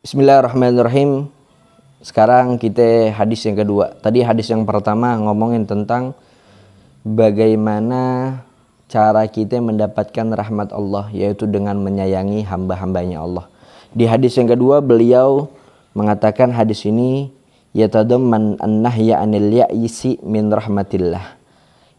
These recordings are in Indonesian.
Bismillahirrahmanirrahim. Sekarang kita hadis yang kedua. Tadi hadis yang pertama ngomongin tentang bagaimana cara kita mendapatkan rahmat Allah, yaitu dengan menyayangi hamba-hambanya Allah. Di hadis yang kedua beliau mengatakan hadis ini yatadamman an-nahya 'anil ya'isi min rahmatillah.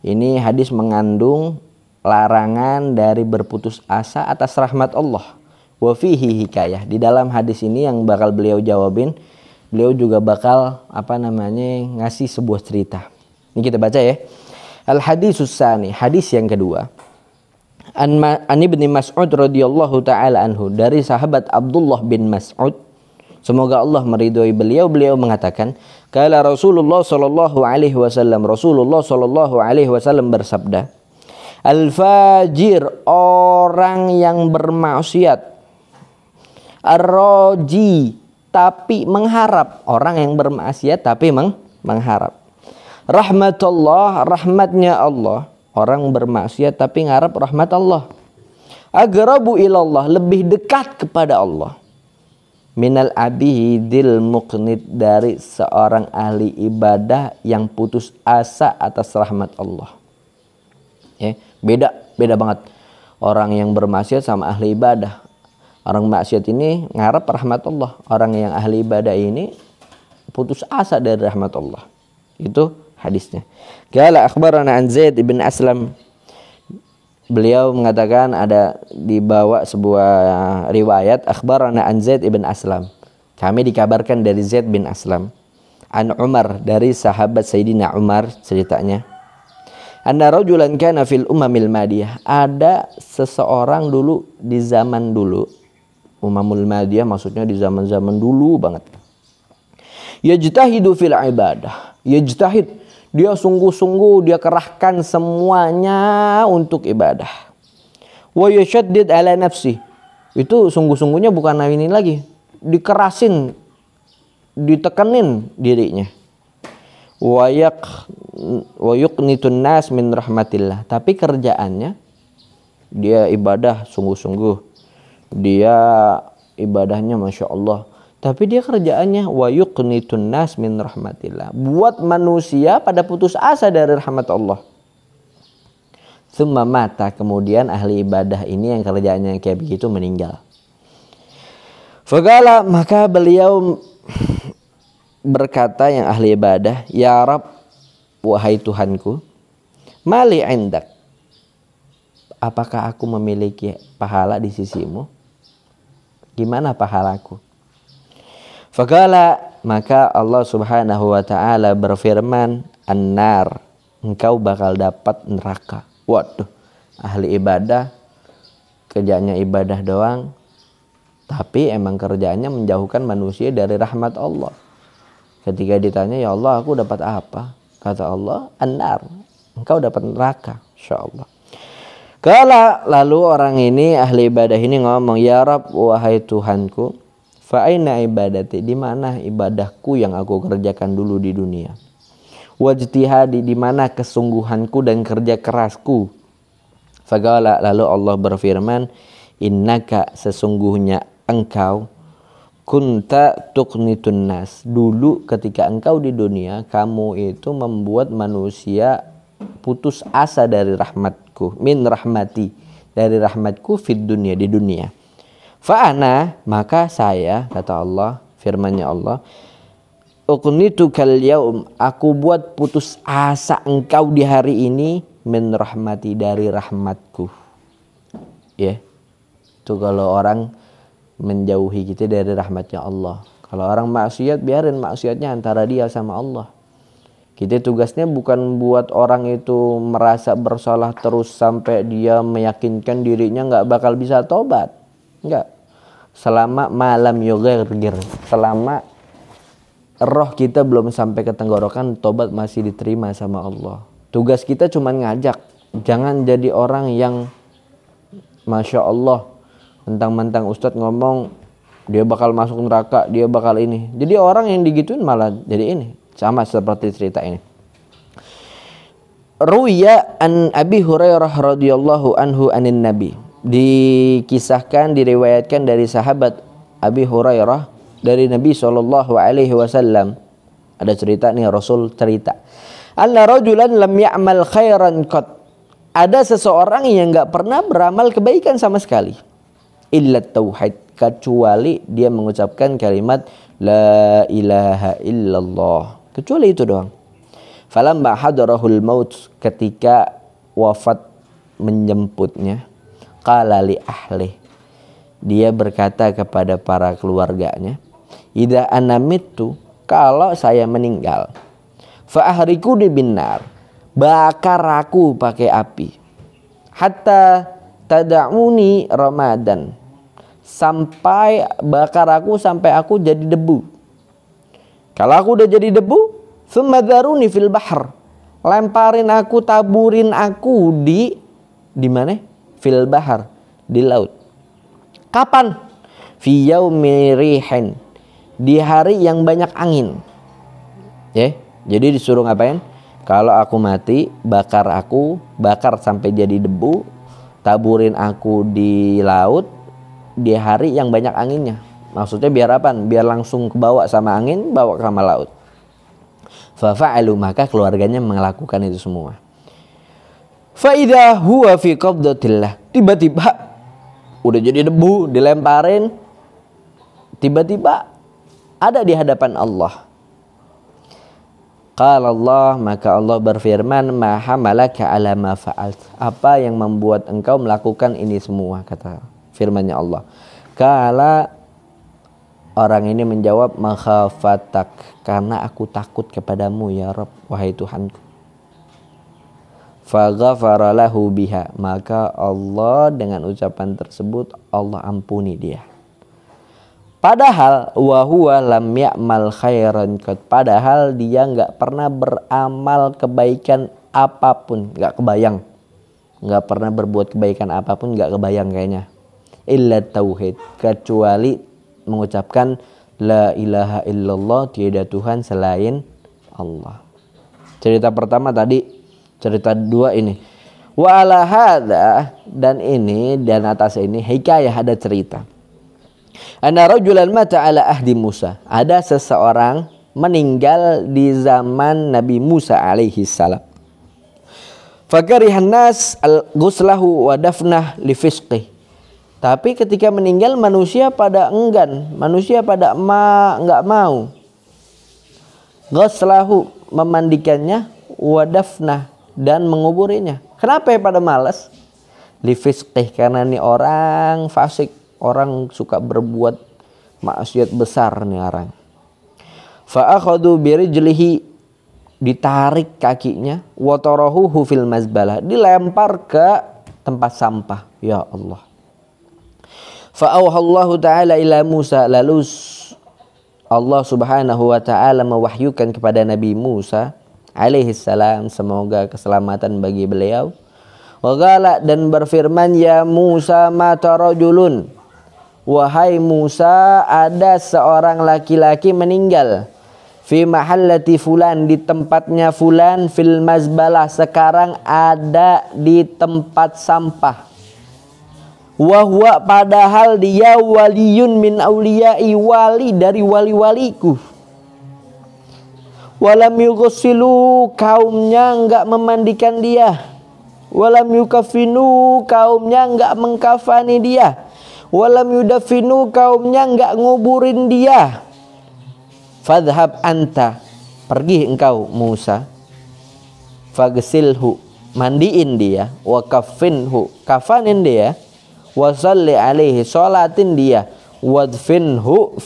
Ini hadis mengandung larangan dari berputus asa atas rahmat Allah. Wa fihi hikayah. Di dalam hadis ini yang bakal beliau jawabin, beliau juga bakal ngasih sebuah cerita. Ini kita baca ya. Al hadisus tsani, hadis yang kedua. An Ibnu Mas'ud radhiyallahu taala anhu, dari sahabat Abdullah bin Mas'ud, semoga Allah meridhoi beliau mengatakan, kala Rasulullah sallallahu alaihi wasallam, Rasulullah sallallahu alaihi wasallam bersabda, al fajir, orang yang bermaksiat, ar-raji, tapi mengharap, orang yang bermaksiat tapi mengharap. Rahmatullah, rahmatnya Allah, orang bermaksiat tapi ngarap rahmat Allah. Agrabu ilallah, lebih dekat kepada Allah. Minal abidil muqnit, dari seorang ahli ibadah yang putus asa atas rahmat Allah. Ya, beda banget orang yang bermaksiat sama ahli ibadah. Orang maksiat ini ngarep rahmat Allah. Orang yang ahli ibadah ini putus asa dari rahmat Allah. Itu hadisnya. Qala akhbarana an Zaid bin Aslam. Beliau mengatakan, ada dibawa sebuah riwayat, akhbarana an Zaid bin Aslam. Kami dikabarkan dari Zaid bin Aslam. An Umar, dari sahabat Sayyidina Umar, ceritanya. Anna rajulan kana fil umamil madiyah. Ada seseorang dulu di zaman dulu. Umamul madiyah maksudnya di zaman-zaman dulu banget. Yajtahidu fil ibadah. Yajtahid, dia sungguh-sungguh, dia kerahkan semuanya untuk ibadah. Wa yashaddid ala nafsi. Itu sungguh-sungguhnya bukan ini lagi, dikerasin, ditekenin dirinya. Wa yuqnitun nas min rahmatillah. Tapi kerjaannya dia ibadah sungguh-sungguh. Dia ibadahnya Masya Allah, tapi dia kerjaannya wa yuqnitun nas min rahmatillah, buat manusia pada putus asa dari rahmat Allah. Tsumma mata, kemudian ahli ibadah ini yang kerjaannya kayak begitu meninggal. Faqala, maka beliau berkata yang ahli ibadah, ya Rabb, wahai Tuhanku, mali indak, apakah aku memiliki pahala di sisimu? Gimana pahalaku? Faqala, maka Allah Subhanahu wa taala berfirman, an-nar, engkau bakal dapat neraka. Waduh, ahli ibadah kerjanya ibadah doang, tapi emang kerjaannya menjauhkan manusia dari rahmat Allah. Ketika ditanya, ya Allah, aku dapat apa? Kata Allah, an-nar, engkau dapat neraka, insyaallah. Kala, lalu orang ini ahli ibadah ini ngomong, ya Rabb, wahai Tuhanku, fa aina ibadati, di mana ibadahku yang aku kerjakan dulu di dunia? Wajtihadi, di mana kesungguhanku dan kerja kerasku? Faqala, lalu Allah berfirman, innaka, sesungguhnya engkau, kunta tuqnitun nas, dulu ketika engkau di dunia, kamu itu membuat manusia putus asa dari rahmatku, min rahmati, dari rahmatku fid dunia, di dunia. Fa'ana, maka saya, kata Allah, firmannya Allah, uqnitukal yaum, aku buat putus asa engkau di hari ini, min rahmati, dari rahmatku. Ya, itu kalau orang menjauhi kita dari rahmatnya Allah. Kalau orang maksiat, biarin maksiatnya antara dia sama Allah. Kita tugasnya bukan buat orang itu merasa bersalah terus sampai dia meyakinkan dirinya nggak bakal bisa tobat. Nggak. Selama malam yughir, selama roh kita belum sampai ke tenggorokan, tobat masih diterima sama Allah. Tugas kita cuma ngajak. Jangan jadi orang yang Masya Allah, mentang-mentang Ustadz ngomong dia bakal masuk neraka, dia bakal ini. Jadi orang yang digituin malah jadi ini. Sama seperti cerita ini. Ruya an Abi Hurairah radhiyallahu anhu anin Nabi. Dikisahkan, diriwayatkan dari sahabat Abi Hurairah dari Nabi SAW. Ada cerita nih, Rasul cerita. Anna rajulan lam ya'mal khairan qat. Ada seseorang yang enggak pernah beramal kebaikan sama sekali. Illa tauhid, kecuali dia mengucapkan kalimat la ilaha illallah. Kecuali itu doang. Falamma hadarahul maut, ketika wafat menjemputnya, qala li ahli, dia berkata kepada para keluarganya, idza ana mittu, kalau saya meninggal, fa ahrikuni binnar, bakar aku pakai api, hatta tada'uni ramadan, sampai bakar aku sampai aku jadi debu. Kalau aku udah jadi debu, thumma dharuni fil bahr, lemparin aku, taburin aku di mana? Fil bahr, di laut. Kapan? Fi yaumi rihin, di hari yang banyak angin. Ya, jadi disuruh ngapain? Kalau aku mati, bakar sampai jadi debu, taburin aku di laut di hari yang banyak anginnya. Maksudnya biar apa? Biar langsung kebawa sama angin, bawa sama laut. Fa fa'alu, maka keluarganya melakukan itu semua. Fa idza huwa fi qabdatillah, tiba-tiba udah jadi debu, dilemparin, tiba-tiba ada di hadapan Allah. Qala Allah, maka Allah berfirman, ma hamalaka ala ma fa'alt, apa yang membuat engkau melakukan ini semua, kata firman-Nya Allah. Kala, orang ini menjawab, makhafatak, karena aku takut kepadamu ya Rabb, wahai Tuhanku. Faghafara lahu biha, maka Allah dengan ucapan tersebut Allah ampuni dia. Padahal wahuwa lam ya'mal khairan qad, padahal dia enggak pernah beramal kebaikan apapun, enggak kebayang. Enggak pernah berbuat kebaikan apapun, enggak kebayang kayaknya. Illa tauhid, kecuali mengucapkan la ilaha illallah, tiada Tuhan selain Allah. Cerita pertama tadi, cerita dua ini. Wa ala hadza, dan ini dan atas ini hikayah, ada cerita. Anna rajulan mata ala ahdi Musa, ada seseorang meninggal di zaman Nabi Musa alaihi salam. Fakarihan nas al-ghuslahu wa dafnah li fisqih. Tapi ketika meninggal manusia pada enggan, manusia pada enggak mau. Ghuslahu, memandikannya, wa dafnah, dan menguburinya. Kenapa ya pada malas? Li fisqih, karena ini orang fasik, orang suka berbuat maksiat besar nih orang. Fa akhadhu bi rijlihi, ditarik kakinya, wa tarahuhu fil mazbalah, dilempar ke tempat sampah. Ya Allah. Fa auhallahu ta'ala ila Musa, lalu Allah Subhanahu wa ta'ala mewahyukan kepada Nabi Musa alaihi salam, semoga keselamatan bagi beliau. Wa qala, dan berfirman, ya Musa mata rajulun, wahai Musa, ada seorang laki-laki meninggal, fi mahallati fulan, di tempatnya fulan, fil mazbalah, sekarang ada di tempat sampah. Wa huwa, padahal dia waliyun min auliyai, wali dari wali-waliku. Walam yughsilu, kaumnya enggak memandikan dia. Walam yukafinu, kaumnya enggak mengkafani dia. Walam yudafinu, kaumnya enggak nguburin dia. Fadhhab anta, pergi engkau Musa. Faghsilhu, mandiin dia. Wa kaffinhu, kafanin dia. Wa shalli alaihi, sholatin dia. Wadfinhu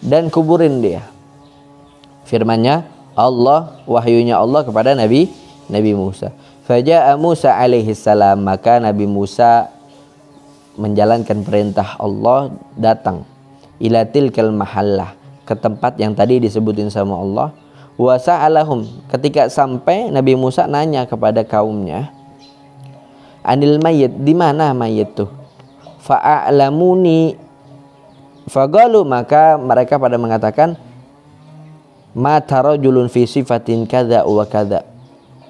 dan kuburin dia. Firman-Nya Allah, wahyunya Allah kepada Nabi Musa. Faja'a Musa alaihi salam, maka Nabi Musa menjalankan perintah Allah, datang ila tilkal mahallah, ke tempat yang tadi disebutin sama Allah. Wa sa'alahum, ketika sampai Nabi Musa nanya kepada kaumnya, anil mayyit, di mana mayit tuh? Fa'alamuni, faqalu, maka mereka pada mengatakan, ma tarajulun fi sifatin kadza wa kadza,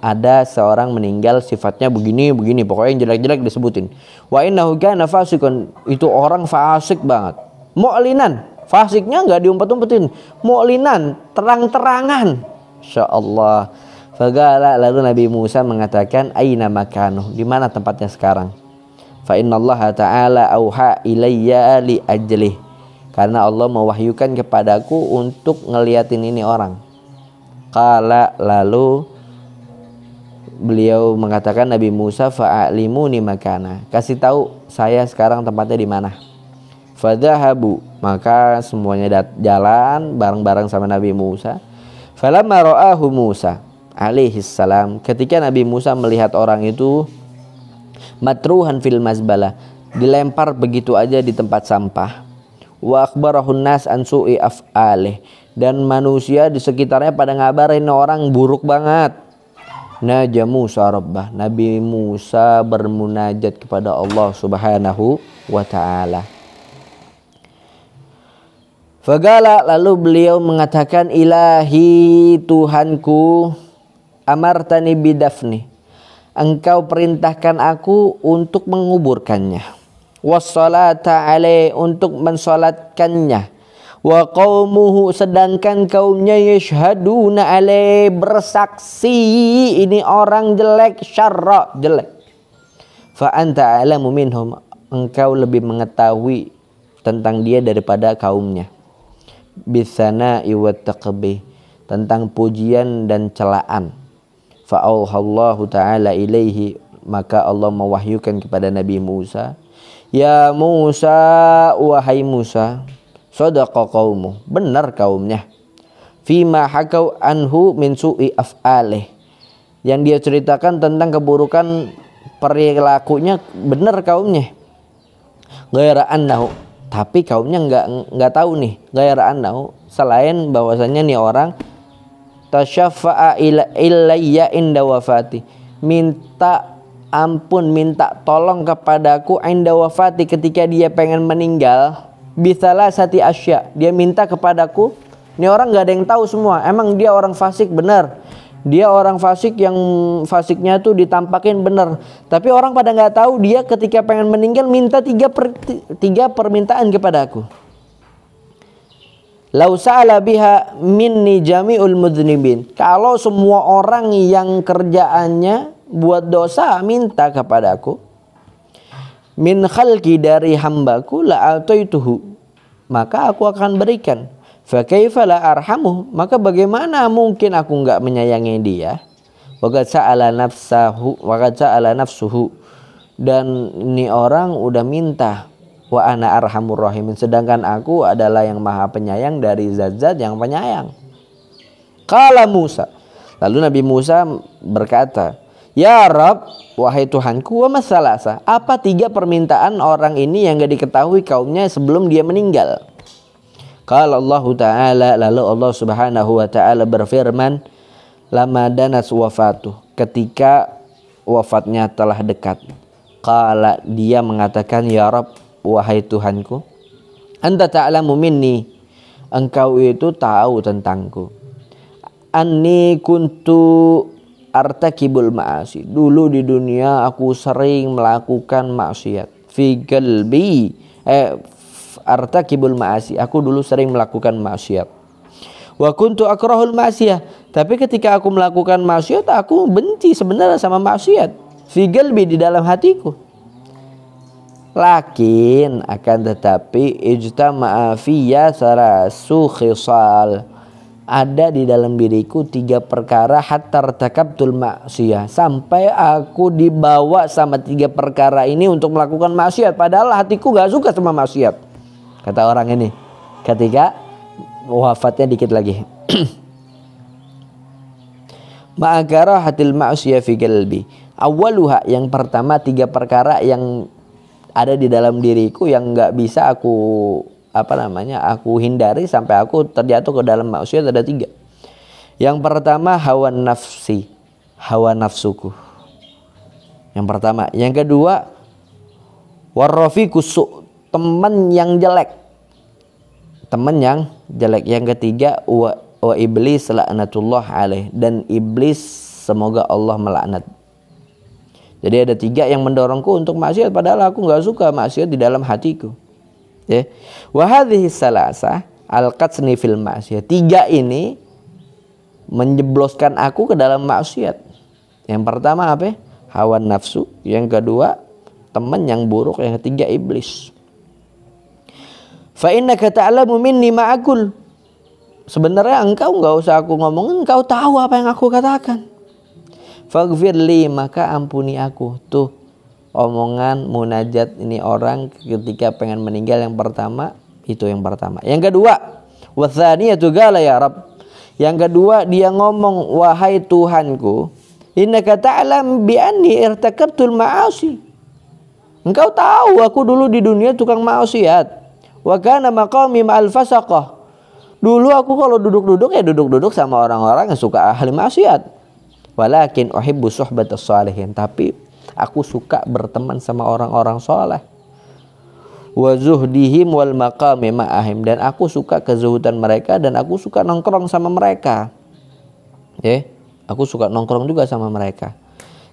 ada seorang meninggal sifatnya begini, pokoknya yang jelek-jelek disebutin. Wa innahu kana fasiqun, itu orang fasik banget. Mu'linan, fasiknya enggak diumpet-umpetin. Mu'linan, terang-terangan. Insyaallah. Faqala, lalu Nabi Musa mengatakan, aina makanuh, di mana tempatnya sekarang? Fa innallaha ta'ala auha ilayya li ajlih, karena Allah mewahyukan kepadaku untuk ngeliatin ini orang. Qala, lalu beliau mengatakan Nabi Musa, fa'alimuni makana, kasih tahu saya sekarang tempatnya di mana. Fadhahabu, maka semuanya jalan bareng-bareng sama Nabi Musa. Falamma ra'ahu Musa alaihi salam, ketika Nabi Musa melihat orang itu matruhan fil mazbalah, dilempar begitu aja di tempat sampah. Wa akhbarahun nas an su'i af'alih, dan manusia di sekitarnya pada ngabarin orang buruk banget. Naja Musa rabbah, Nabi Musa bermunajat kepada Allah Subhanahu wa ta'ala. Fagala, lalu beliau mengatakan, ilahi Tuhanku, amartani bidafni, engkau perintahkan aku untuk menguburkannya, wassalata alaih, untuk mensolatkannya, wa qaumuhu, sedangkan kaumnya yashhaduna alaih, bersaksi ini orang jelek, syarra, jelek. Fa anta a'lamu minhum, engkau lebih mengetahui tentang dia daripada kaumnya. Bisana'i wa taqbih, tentang pujian dan celaan. Fa auhallahu ta'ala ilaihi, maka Allah mewahyukan kepada Nabi Musa, ya Musa, wahai Musa, sadaqa qaumu, benar kaumnya, fima hakau anhu min su'i af'alih, yang dia ceritakan tentang keburukan perilakunya, benar kaumnya. Ghaira annahu, tapi kaumnya enggak tahu nih, ghaira annahu, selain bahwasanya nih orang tasyaffa'a ilayya inda wafati, minta ampun, minta tolong kepadaku inda wafati, ketika dia pengen meninggal. Bisalah sati asya, dia minta kepadaku. Ini orang nggak ada yang tahu semua. Emang dia orang fasik, benar. Dia orang fasik yang fasiknya tuh ditampakin, benar. Tapi orang pada nggak tahu dia ketika pengen meninggal minta tiga permintaan kepadaku. Lau sa'ala biha minni jami'ul mudznibin, kalau semua orang yang kerjaannya buat dosa minta kepadaku, min khalqi, dari hambaku, la ataituhu, maka aku akan berikan. Fa kaifa la arhamuh, maka bagaimana mungkin aku enggak menyayangi dia. Wa qad sa'ala nafsuhu, dan ini orang udah minta, wa ana arhamur rahimin, sedangkan aku adalah yang maha penyayang dari zat-zat yang penyayang. Qala Musa, lalu Nabi Musa berkata, ya Rabb, wahai Tuhanku, wa masalasa, apa tiga permintaan orang ini yang gak diketahui kaumnya sebelum dia meninggal? Qala Allah Ta'ala, lalu Allah Subhanahu wa Ta'ala berfirman, lama danas wafatuh, ketika wafatnya telah dekat. Qala, dia mengatakan, ya Rabb, wahai Tuhanku, anta ta'lamu minni, engkau itu tahu tentangku, anni kuntu artakibul ma'asi, dulu di dunia aku sering melakukan maksiat. Fi qalbi artakibul ma'asi, aku dulu sering melakukan maksiat. Wa kuntu akrahul ma'siyah, tapi ketika aku melakukan maksiat aku benci sebenarnya sama maksiat. Fi qalbi, di dalam hatiku. Lakin, akan tetapi, ijtama'a fiyya sarasu khisal, ada di dalam diriku tiga perkara, hatta irtakabtul ma'siyah, sampai aku dibawa sama tiga perkara ini untuk melakukan maksiat, padahal hatiku gak suka sama maksiat. Kata orang ini ketika wafatnya dikit lagi. Ma'akarahatil ma'siyah fi qalbi, awaluha, yang pertama, tiga perkara yang ada di dalam diriku yang gak bisa aku aku hindari sampai aku terjatuh ke dalam maksiat, ada tiga. Yang pertama, hawa nafsi, hawa nafsuku. Yang pertama. Yang kedua, warrafiqus su', teman yang jelek, teman yang jelek. Yang ketiga, wa iblis la'natullah alaih, dan iblis semoga Allah melaknat. Jadi ada 3 yang mendorongku untuk maksiat, padahal aku nggak suka maksiat di dalam hatiku. Ya. Wa hadhihi salasah alqatsni fil maksiat. 3 ini menjebloskan aku ke dalam maksiat. Yang pertama apa? Hawa nafsu. Yang kedua teman yang buruk. Yang ketiga iblis. Fa innaka ta'lamu minni ma aqul. Sebenarnya engkau nggak usah aku ngomongin, engkau tahu apa yang aku katakan. Faghfirli, maka ampuni aku. Tuh omongan munajat ini orang ketika pengen meninggal yang pertama, itu yang pertama. Yang kedua, watsaniyatu qala ya Rabb. Yang kedua dia ngomong, wahai Tuhanku, innaka ta'lam bi anni irtakabtul ma'asi. Engkau tahu aku dulu di dunia tukang maksiat. Wa kana maqami ma'al fasaqah. Dulu aku kalau duduk-duduk ya duduk-duduk sama orang-orang yang suka ahli maksiat. Walakin uhibbu suhbatas shalihin, tapi aku suka berteman sama orang-orang soleh. Wa zuhdihim wal maqami ma'ahim, dan aku suka kezuhudan mereka dan aku suka nongkrong sama mereka. Aku suka nongkrong juga sama mereka.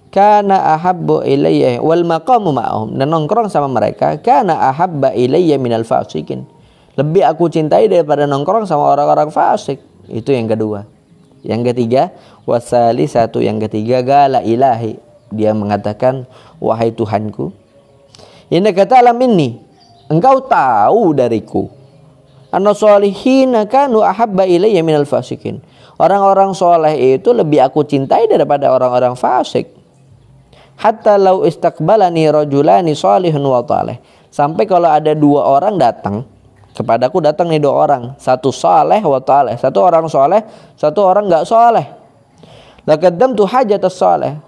Kana ahabbu ilayya wal maqamu ma'ahum, dan nongkrong sama mereka kana ahabba ilayya minal fasikin. Lebih aku cintai daripada nongkrong sama orang-orang fasik. Itu yang kedua. Yang ketiga, wasali satu, yang ketiga gala ilahi. Dia mengatakan, wahai Tuhanku, innaka ta'lam minni, engkau tahu dariku, anna sholihina kanu ahabba ilayya minal fasikin. Orang-orang soleh itu lebih aku cintai daripada orang-orang fasik. Hatta law istaqbalani rajulani sholihun wa talih. Sampai kalau ada 2 orang datang kepadaku, datang nih 2 orang, satu soleh wa talih, satu orang soleh, satu orang nggak soleh. Laqaddamtu hajatas soleh,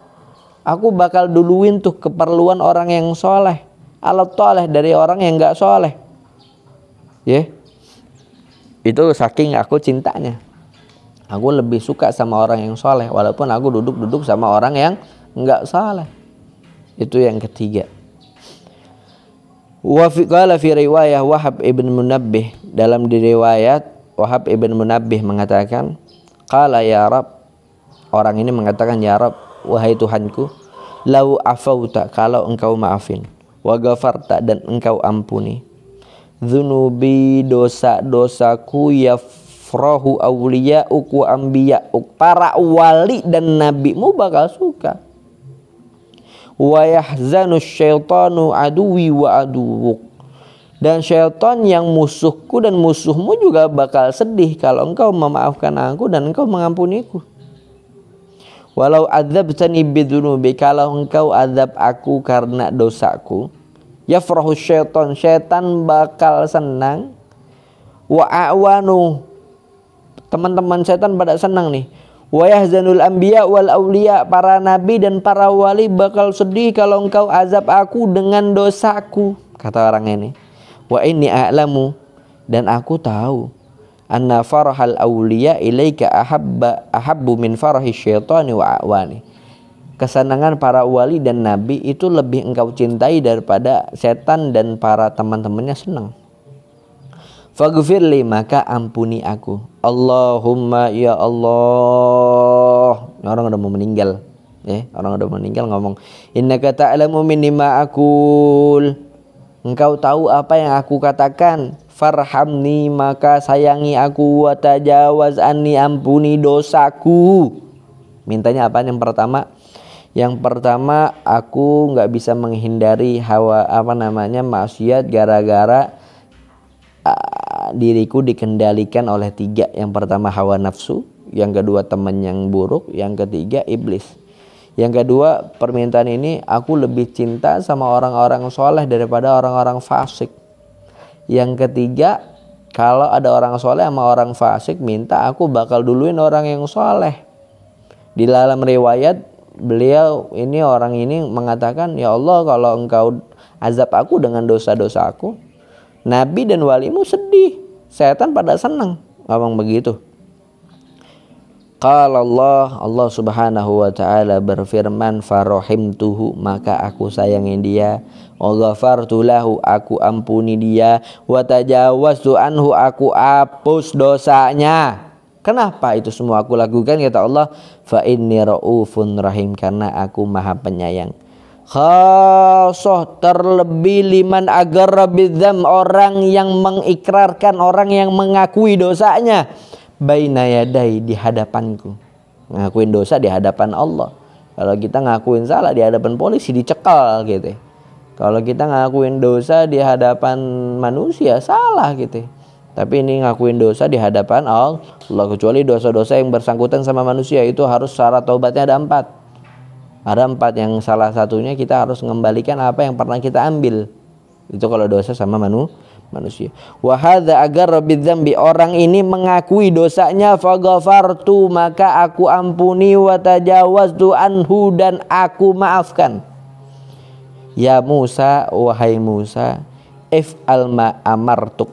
aku bakal duluin tuh keperluan orang yang soleh, alat talih dari orang yang nggak soleh. Itu saking aku cintanya. Aku lebih suka sama orang yang soleh, walaupun aku duduk-duduk sama orang yang nggak soleh. Itu yang ketiga. Wa fi qala fi riwayah Wahab ibn Munabbih, dalam riwayat Wahab ibn Munabbih mengatakan, qala ya Rabb, orang ini mengatakan, ya Rabb, wahai Tuhanku, lau afauta, kalau engkau maafin, wa ghafarta, dan engkau ampuni, dzunubi, dosa-dosaku, yafrahu awliya'uk wa anbiya'uk, para wali dan nabimu bakal suka. Wa yahzanu syaitanu aduwi wa aduwuk, dan syaitan yang musuhku dan musuhmu juga bakal sedih kalau engkau memaafkan aku dan engkau mengampuniku. Walau adzabtani bidzunubi, kalau engkau azab aku karena dosaku, yafrahu syaitan, syaitan bakal senang. Wa a'wanu, teman-teman syaitan pada senang nih. Wa yahzanul anbiya wal auliya, para nabi dan para wali bakal sedih kalau engkau azab aku dengan dosaku, kata orang ini. Wa inni a'lamu, dan aku tahu, anna farahal auliya ilaika ahabbu min farahi syaitani wa a'wani. Kesenangan para wali dan nabi itu lebih engkau cintai daripada setan dan para teman-temannya senang. Faghfirli, maka ampuni aku. Allahumma ya Allah. Orang udah mau meninggal, orang udah meninggal ngomong, innaka ta'lamu minni ma aqul, engkau tahu apa yang aku katakan. Farhamni, maka sayangi aku. Wa tajawaz anni, ampuni dosaku. Mintanya apa? Yang pertama aku nggak bisa menghindari maksiat gara-gara diriku dikendalikan oleh 3. Yang pertama hawa nafsu, yang kedua teman yang buruk, yang ketiga iblis. Yang kedua, permintaan ini, aku lebih cinta sama orang-orang soleh daripada orang-orang fasik. Yang ketiga, kalau ada orang soleh sama orang fasik, minta aku bakal duluin orang yang soleh. Di dalam riwayat beliau ini, orang ini mengatakan, ya Allah, kalau engkau azab aku dengan dosa-dosaku, nabi dan walimu sedih, setan pada senang. Ngomong begitu. Qala Allah subhanahu wa ta'ala berfirman, farahimtuhu, maka aku sayangi dia, wa ghafartu lahu, aku ampuni dia, wa tajawaztu anhu, aku hapus dosanya. Kenapa itu semua aku lakukan? Kata Allah, fa inni raufun rahim, karena aku maha penyayang. Khasoh, terlebih liman agarra bidzam, orang yang mengikrarkan, orang yang mengakui dosanya, baina yadai, di hadapanku. Ngakuin dosa di hadapan Allah. Kalau kita ngakuin salah di hadapan polisi dicekal gitu. Kalau kita ngakuin dosa di hadapan manusia salah gitu. Tapi ini ngakuin dosa di hadapan Allah. Kecuali dosa-dosa yang bersangkutan sama manusia, itu harus syarat taubatnya ada 4. Ada 4, yang salah satunya kita harus mengembalikan apa yang pernah kita ambil. Itu kalau dosa sama manusia. Wa hadza agarra bidzambi, orang ini mengakui dosanya, faghafartu, maka aku ampuni, wa tajawaztu anhu, dan aku maafkan. Ya Musa, wahai Musa, if'al ma amartuk,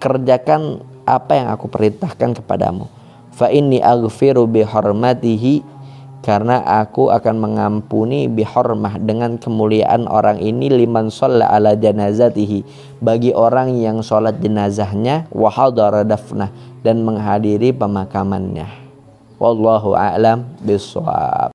kerjakan apa yang aku perintahkan kepadamu. Fa inni aghfiru bi hormatihi, karena aku akan mengampuni bihormah, dengan kemuliaan orang ini, liman shalla ala janazatihi, bagi orang yang sholat jenazahnya, wa hadara dafnah, dan menghadiri pemakamannya. Wallahu a'lam bishawab.